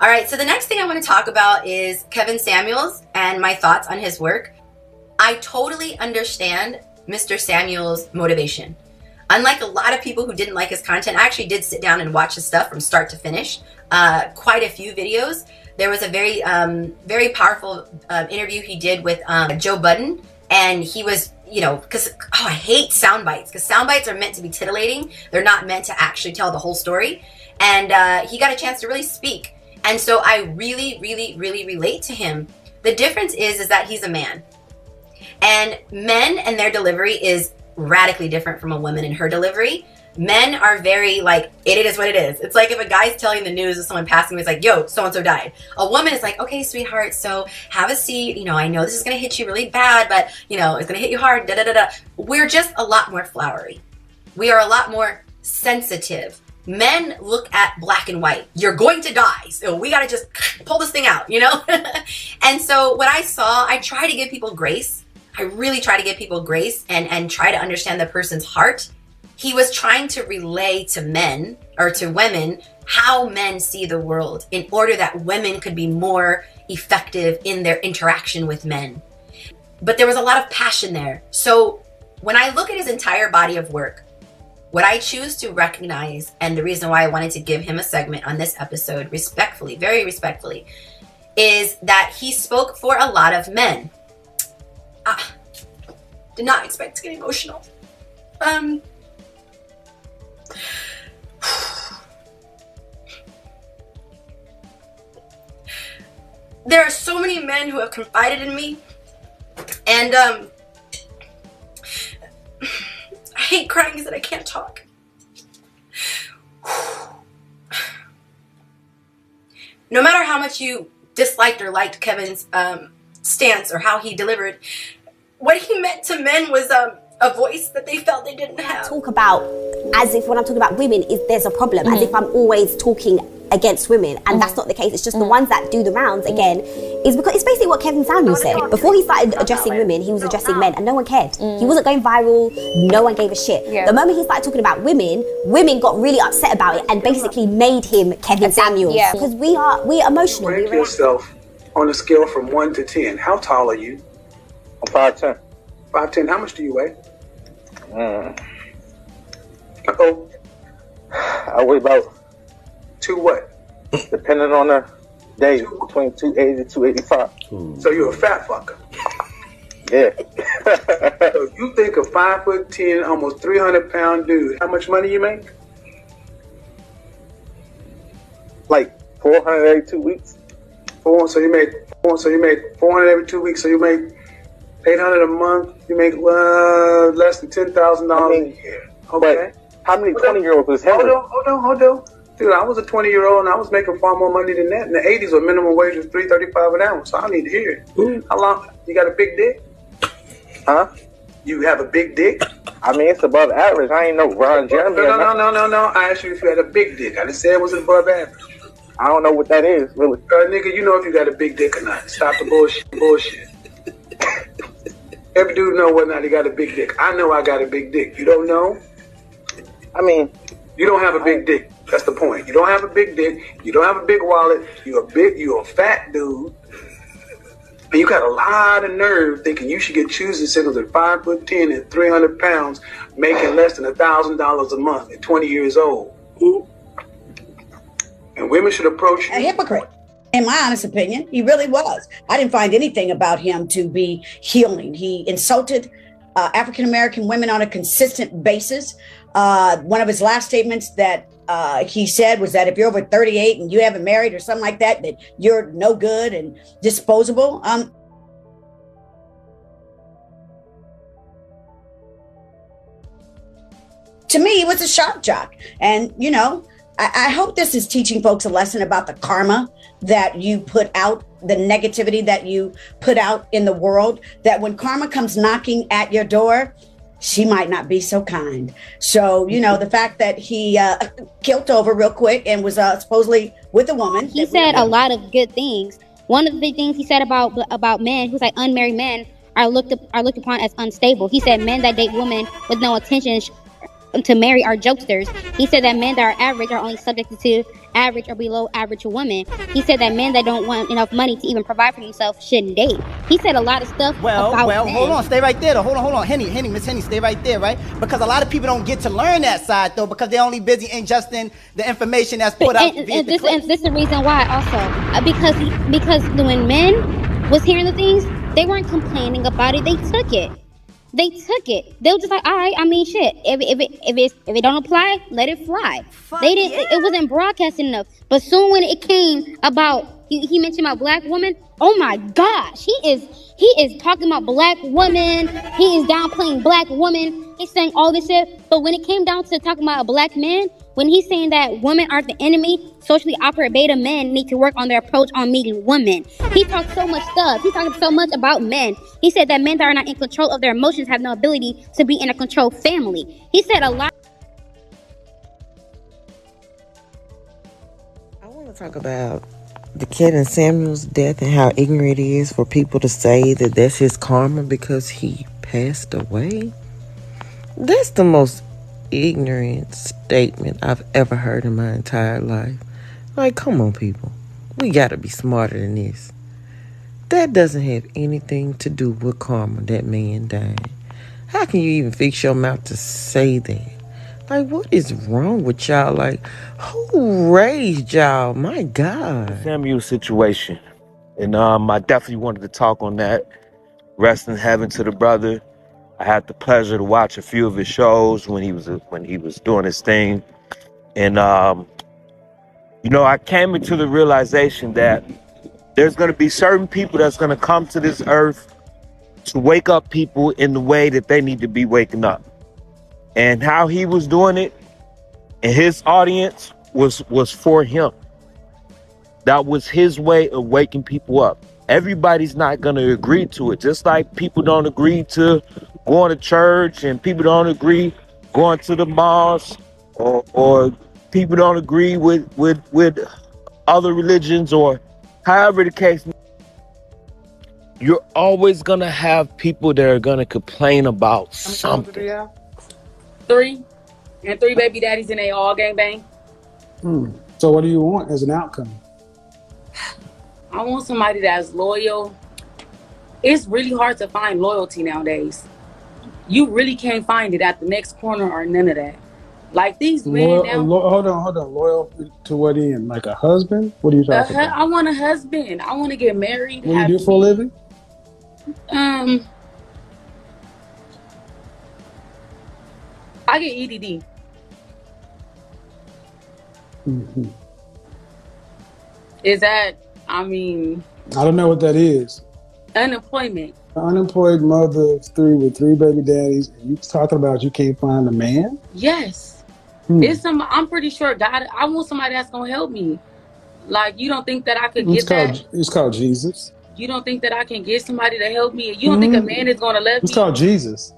All right, so the next thing I want to talk about is Kevin Samuels and my thoughts on his work. I totally understand Mr. Samuels' motivation. Unlike a lot of people who didn't like his content, I actually did sit down and watch his stuff from start to finish. Quite a few videos. There was a very powerful interview he did with Joe Budden, and he was, because I hate sound bites, because sound bites are meant to be titillating. They're not meant to actually tell the whole story. And he got a chance to really speak. And so I really, really, really relate to him. The difference is that he's a man. And men and their delivery is radically different from a woman and her delivery. Men are very like, it is what it is. It's like if a guy's telling the news of someone passing, he's like, yo, so-and-so died. A woman is like, okay, sweetheart, so have a seat. I know this is going to hit you really bad, but, it's going to hit you hard, da-da-da-da. We're just a lot more flowery. We are a lot more sensitive. Men look at black and white. You're going to die, so we got to just pull this thing out, And so what I saw, I try to give people grace. I really try to give people grace and try to understand the person's heart. He was trying to relay to men or to women how men see the world in order that women could be more effective in their interaction with men. But there was a lot of passion there. So when I look at his entire body of work, what I choose to recognize, and the reason why I wanted to give him a segment on this episode respectfully, very respectfully, is that he spoke for a lot of men. Did not expect to get emotional. There are so many men who have confided in me, and I hate crying because I can't talk. No matter how much you disliked or liked Kevin's stance or how he delivered, what he meant to men was a voice that they felt they didn't have. Talk about as if when I'm talking about women, there's a problem, as if I'm always talking against women, and that's not the case. It's just the ones that do the rounds again is because it's basically what Kevin Samuels said. Before he started addressing women, he was addressing men, and no one cared. He wasn't going viral. No one gave a shit. The moment he started talking about women got really upset about it and basically made him Kevin Samuels. Because we're emotional. Rank yourself on a scale from 1 to 10. How tall are you? I'm 5'10". 5'10". How much do you weigh? I weigh about to what? Depending on the day, between 280 to 285. So you're a fat fucker. Yeah. So you think a 5'10", almost 300-pound dude, how much money you make? Like 400 every 2 weeks. So you make 400 every 2 weeks. So you make 800 a month. You make less than $10,000 a year. Okay. How many 20-year-olds was Henry? Hold on. Dude, I was a 20-year-old and I was making far more money than that. In the 80s, where minimum wage was $3.35 an hour. So I need to hear it. How long? You got a big dick? Huh? You have a big dick? I mean, it's above average. I ain't no Ron Jeremy. No. I asked you if you had a big dick. I didn't say it was above average. I don't know what that is, really. Nigga, you know if you got a big dick or not. Stop the bullshit. Every dude know whether or not he got a big dick. I know I got a big dick. You don't know? I mean, you don't have a big dick. That's the point. You don't have a big dick. You don't have a big wallet. You're a fat dude. And you got a lot of nerve thinking you should get choosing signals at 5'10" and 300 pounds, making less than $1,000 a month at 20 years old. And women should approach you. A hypocrite. In my honest opinion, he really was. I didn't find anything about him to be healing. He insulted African-American women on a consistent basis. One of his last statements that he said was that if you're over 38 and you haven't married or something like that, that you're no good and disposable. To me, he was a shock jock. And, I hope this is teaching folks a lesson about the karma that you put out, the negativity that you put out in the world, that when karma comes knocking at your door, she might not be so kind. So, the fact that he killed over real quick and was supposedly with a woman. He said a lot of good things. One of the things he said about men, who's like unmarried men, are looked upon as unstable. He said men that date women with no intention to marry are jokesters. He said that men that are average are only subjected to average or below average woman. He said that men that don't want enough money to even provide for themselves shouldn't date. He said a lot of stuff about men. Hold on, stay right there. Hold on. Miss Henny, stay right there, right? Because a lot of people don't get to learn that side though, because they're only busy ingesting the information that's put out. And this is the reason why also, because when men was hearing the things, they weren't complaining about it. They took it. They were just like, all right. I mean, shit. If it don't apply, let it fly. They didn't. It wasn't broadcasting enough. But soon when it came about, he mentioned about black women. Oh my gosh, he is talking about black women. He is downplaying black women. He's saying all this shit. But when it came down to talking about a black man, when he's saying that women aren't the enemy, socially awkward beta men need to work on their approach on meeting women. He talked so much stuff. He talked so much about men. He said that men that are not in control of their emotions have no ability to be in a controlled family. He said a lot. I want to talk about the Kevin Samuels death and how ignorant it is for people to say that that's his karma because he passed away. That's the most ignorant statement I've ever heard in my entire life. Like, come on, people. We gotta be smarter than this. That doesn't have anything to do with karma, that man died. How can you even fix your mouth to say that? Like, what is wrong with y'all? Like, who raised y'all? My God. Samuel situation. And I definitely wanted to talk on that. Rest in heaven to the brother. I had the pleasure to watch a few of his shows when he was doing his thing. And I came into the realization that there's going to be certain people that's going to come to this earth to wake up people in the way that they need to be waking up. And how he was doing it and his audience was for him. That was his way of waking people up. Everybody's not going to agree to it. Just like people don't agree to going to church and people don't agree going to the mosque or people don't agree with other religions or however the case. You're always going to have people that are going to complain about something. 3 and 3 baby daddies and they all gangbang. So what do you want as an outcome? I want somebody that's loyal. It's really hard to find loyalty nowadays. You really can't find it at the next corner or none of that. Like these men now. Hold on. Loyal to what end? Like a husband? What are you talking about? I want a husband. I want to get married. What do you do for a living? I get EDD. Mm-hmm. Is that, I don't know what that is. Unemployment. An unemployed mother of 3 with 3 baby daddies, and you talking about you can't find a man? Yes. I'm pretty sure God, I want somebody that's going to help me. Like, you don't think that I could get that? It's called Jesus. You don't think that I can get somebody to help me? You don't think a man is going to love me? It's called Jesus.